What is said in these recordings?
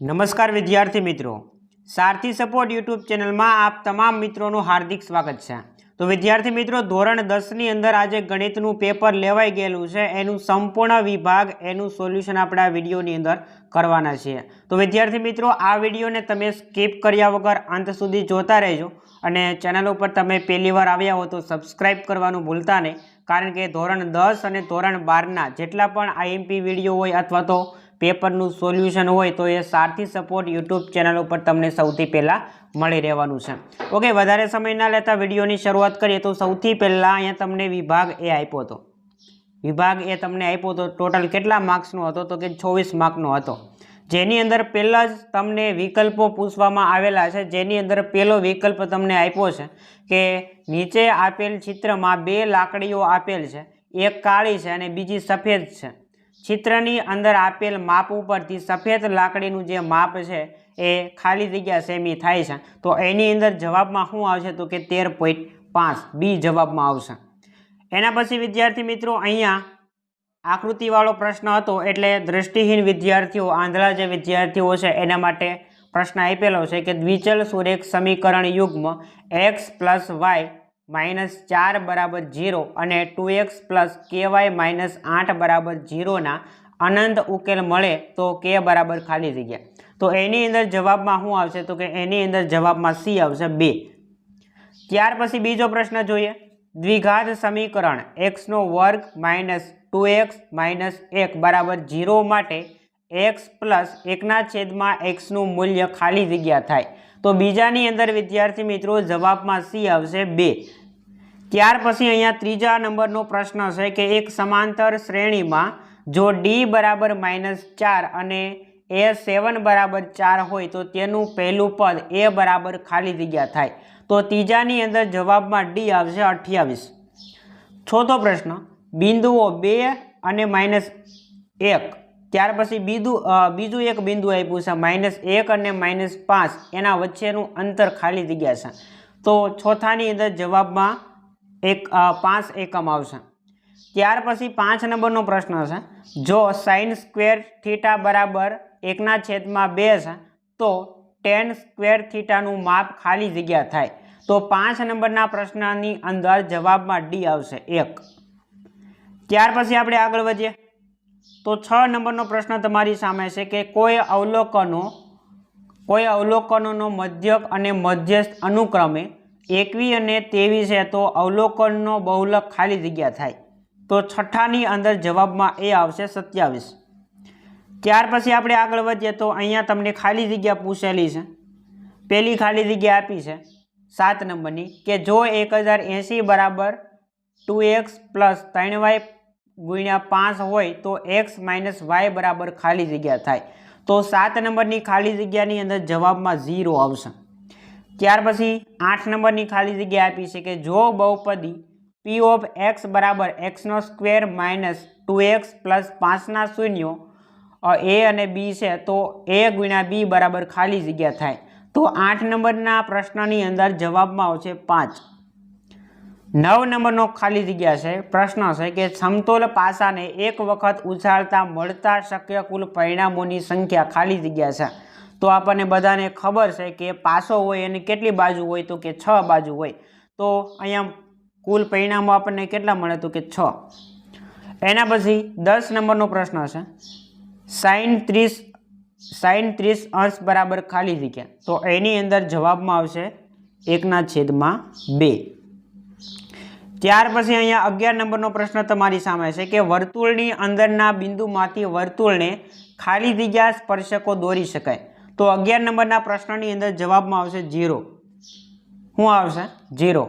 નમસ્કાર વિદ્યાર્થી મિત્રો, સારથી સપોર્ટ યુટ્યુબ ચેનલમાં આપ તમામ મિત્રોનું હાર્દિક સ્વાગત છે। તો વિદ્યાર્થી મિત્રો, ધોરણ 10ની અંદર આજે ગણિતનું પેપર લેવાઈ ગયેલું છે, એનું સંપૂર્ણ વિભાગ એનું સોલ્યુશન આપણે આ વિડીયોની અંદર કરવાના છીએ। તો વિદ્યાર્થી મિત્રો, આ વિડીયોને તમે સ્કીપ કર્યા વગર અંત સુધી જોતા રહેજો અને ચેનલ ઉપર તમે પહેલીવાર આવ્યા હો તો સબસ્ક્રાઇબ કરવાનું ભૂલતા નહીં, કારણ કે ધોરણ 10 અને ધોરણ 12ના જેટલા પણ આઈએમપી વિડીયો હોય અથવા તો પેપરનું સોલ્યુશન હોય તો એ સારથી સપોર્ટ યુટ્યુબ ચેનલ ઉપર તમને સૌથી પહેલાં મળી રહેવાનું છે। ઓકે, વધારે સમય ના લેતા વિડીયોની શરૂઆત કરીએ તો સૌથી પહેલાં અહીંયા તમને વિભાગ એ આપ્યો હતો। વિભાગ એ તમને આપ્યો હતો, ટોટલ કેટલા માર્ક્સનો હતો તો કે 24 માર્કનો હતો, જેની અંદર પહેલાં જ તમને વિકલ્પો પૂછવામાં આવેલા છે। જેની અંદર પહેલો વિકલ્પ તમને આપ્યો છે કે નીચે આપેલ ચિત્રમાં બે લાકડીઓ આપેલ છે, એક કાળી છે અને બીજી સફેદ છે। ચિત્રની અંદર આપેલ માપ ઉપરથી સફેદ લાકડીનું જે માપ છે એ ખાલી જગ્યા સેમી થાય છે, તો એની અંદર જવાબમાં શું આવશે તો કે 13.5 બી જવાબમાં આવશે। એના પછી વિદ્યાર્થી મિત્રો, અહીંયા આકૃતિવાળો પ્રશ્ન હતો, એટલે દ્રષ્ટિહીન વિદ્યાર્થીઓ, આંધળા જે વિદ્યાર્થીઓ છે એના માટે પ્રશ્ન આપેલો છે કે દ્વિચલ સુરેખ સમીકરણ યુગ્મ x + y - 4 = 0 અને 2x + ky - 8 = 0 ના અનંત ઉકેલ મળે તો k બરાબર ખાલી જગ્યા, તો એની અંદર જવાબમાં શું આવશે તો કે એની અંદર જવાબમાં સી આવશે 2। ત્યાર પછી બીજો પ્રશ્ન જોઈએ, દ્વિઘાત સમીકરણ x² - 2x - 1 = 0 માટે x + 1/x નું મૂલ્ય ખાલી જગ્યા થાય, તો બીજાની અંદર વિદ્યાર્થી મિત્રો જવાબમાં સી આવશે 2। ત્યાર પછી અહીંયા ત્રીજા નંબરનો પ્રશ્ન છે કે એક સમાંતર શ્રેણીમાં જો d = -4 અને a7 = 4 હોય તો તેનું પહેલું પદ a બરાબર ખાલી જગ્યા થાય, તો ત્રીજાની અંદર જવાબમાં ડી આવશે 28। ચોથો પ્રશ્ન, બિંદુઓ 2 અને -1, ત્યાર પછી બીજું એક બિંદુ આપ્યું છે -1 અને -5, એના વચ્ચેનું અંતર ખાલી જગ્યા છે, તો ચોથાની અંદર જવાબમાં 5 એકમ આવશે। ત્યાર પછી 5 નંબરનો પ્રશ્ન છે, જો sin² θ બરાબર 1/2 છે તો tan² θ નું માપ ખાલી જગ્યા થાય, તો 5 નંબરના પ્રશ્નની અંદર જવાબમાં ડી આવશે 1। ત્યાર પછી આપણે આગળ વધીએ તો 6 નંબરનો પ્રશ્ન તમારી સામે છે કે કોઈ અવલોકનોનો મધ્યક અને મધ્યસ્થ અનુક્રમે 21 અને 23 છે, તો અવલોકનનો બહુલક ખાલી જગ્યા થાય, તો છઠ્ઠાની અંદર જવાબમાં એ આવશે 27। ત્યાર પછી આપણે આગળ વધીએ તો અહીંયા તમને ખાલી જગ્યા પૂછેલી છે, પહેલી ખાલી જગ્યા આપી છે 7 નંબરની કે જો 1080 બરાબર 2x + 3y × 5 હોય તો x - y બરાબર ખાલી જગ્યા થાય, તો 7 નંબરની ખાલી જગ્યાની અંદર જવાબમાં 0 આવશે। ત્યાર પછી 8 નંબરની ખાલી જગ્યા આપી છે કે જો બહુપદી p of x બરાબર x² - 2x + 5 શૂન્યો a અને b છે, તો a × b બરાબર ખાલી જગ્યા થાય, તો 8 નંબરના પ્રશ્નની અંદર જવાબમાં આવશે 5। 9 નંબરનો ખાલી જગ્યા છે પ્રશ્ન છે કે સમતોલ પાસાને એક વખત ઉછાળતા મળતા શક્ય કુલ પરિણામોની સંખ્યા ખાલી જગ્યા છે, તો આપણને બધાને ખબર છે કે પાસો હોય અને કેટલી બાજુ હોય તો કે 6 બાજુ હોય, તો અહીંયા કુલ પરિણામો આપણને કેટલા મળે તો કે 6। એના પછી 10 નંબરનો પ્રશ્ન છે, sin 30° બરાબર ખાલી જગ્યા, તો એની અંદર જવાબમાં આવશે 1/2। ત્યાર પછી અહીંયા 11 નંબરનો પ્રશ્ન તમારી સામે છે કે વર્તુળની અંદરના બિંદુમાંથી વર્તુળને ખાલી જગ્યા સ્પર્શકો દોરી શકાય, તો 11 નંબરના પ્રશ્નની અંદર જવાબમાં આવશે 0। શું આવશે 0।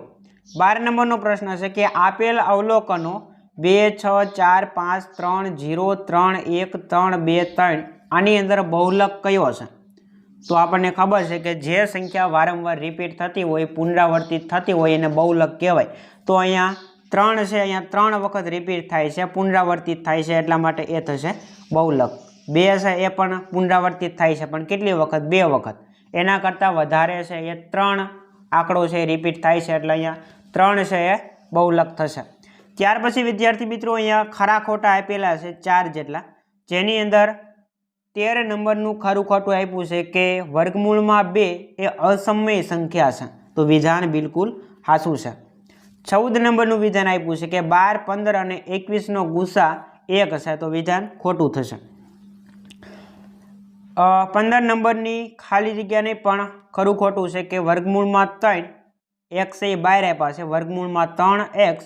12 નંબરનો પ્રશ્ન છે કે આપેલ અવલોકનો 2 6 4 5 3 0 3 1 3 2 3 આની અંદર બહુલક કયો છે, તો આપણને ખબર છે કે જે સંખ્યા વારંવાર રિપીટ થતી હોય, પુનરાવર્તિત થતી હોય એને બહુલક કહેવાય, તો અહીંયા 3 છે, અહીંયા 3 વખત રિપીટ થાય છે, પુનરાવર્તિત થાય છે, એટલા માટે એ થશે બહુલક। 2 છે એ પણ પુનરાવર્તિત થાય છે, પણ કેટલી વખત 2 વખત, એના કરતાં વધારે છે એ 3 આંકડો છે રિપીટ થાય છે, એટલે અહીંયા 3 છે એ બહુલક થશે। ત્યાર પછી વિદ્યાર્થી મિત્રો અહીંયા ખરા ખોટા આપેલા છે 4 જેટલા, જેની અંદર 13 નંબરનું ખરું ખોટું આપ્યું છે કે વર્ગમૂળમાં 2 એ અસમય સંખ્યા છે, તો વિધાન બિલકુલ સાચું છે. 14 નંબરનું વિધાન આપ્યું છે કે 12, 15 અને 21નો ગુસા 1 છે, તો વિધાન ખોટું થશે. 15 નંબરની ખાલી જગ્યાને પણ ખરું ખોટું છે કે વર્ગમૂળમાં 3 x એ બહાર આપ્યા છે, વર્ગમૂળમાં 3x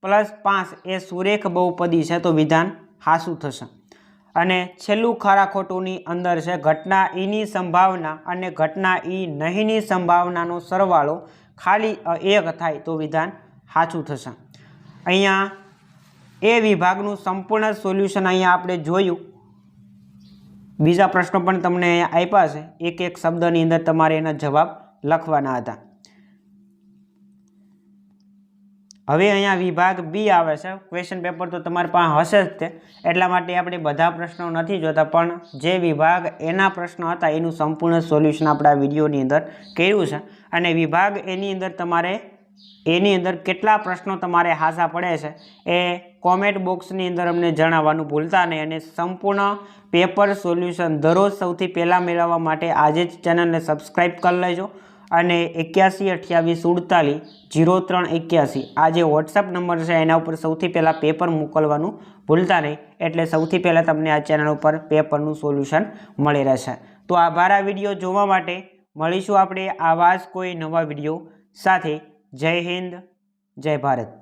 + 5 એ સુરેખ બહુપદી છે, તો વિધાન સાચું થશે. અને છેલ્લું ખરા ખોટુંની અંદર છે ઘટના ઈની સંભાવના અને ઘટના ઈ નહીંની સંભાવનાનો સરવાળો ખાલી 1 થાય, તો વિધાન સાચું થશે. અહીંયા એ વિભાગનું સંપૂર્ણ સોલ્યુશન અહીંયા આપણે જોયું. બીજા પ્રશ્નો પણ તમને અહીંયા આપ્યા છે, એક એક શબ્દની અંદર તમારે એના જવાબ લખવાના હતા. હવે અહીંયા વિભાગ બી આવે છે. ક્વેશ્ચન પેપર તો તમારી પાસે હશે જ તે, એટલા માટે આપણે બધા પ્રશ્નો નથી જોતા, પણ જે વિભાગ એના પ્રશ્નો હતા એનું સંપૂર્ણ સોલ્યુશન આપણા વિડીયોની અંદર કર્યું છે. અને વિભાગ એની અંદર તમારે એની અંદર કેટલા પ્રશ્નો તમારે હાસા પડે છે એ કોમેન્ટ બોક્સની અંદર અમને જણાવવાનું ભૂલતા નહીં. અને સંપૂર્ણ પેપર સોલ્યુશન દરરોજ સૌથી પહેલાં મેળવવા માટે આજે જ ચેનલને સબસ્ક્રાઈબ કરી લેજો. અને 8128480381 આ જે વોટ્સઅપ નંબર છે એના ઉપર સૌથી પહેલાં પેપર મોકલવાનું ભૂલતા નહીં, એટલે સૌથી પહેલાં તમને આ ચેનલ ઉપર પેપરનું સોલ્યુશન મળી રહેશે. તો આભાર આ વિડીયો જોવા માટે. મળીશું આપણે આવા જ કોઈ નવા વિડીયો સાથે. જય હિન્દ, જય ભારત.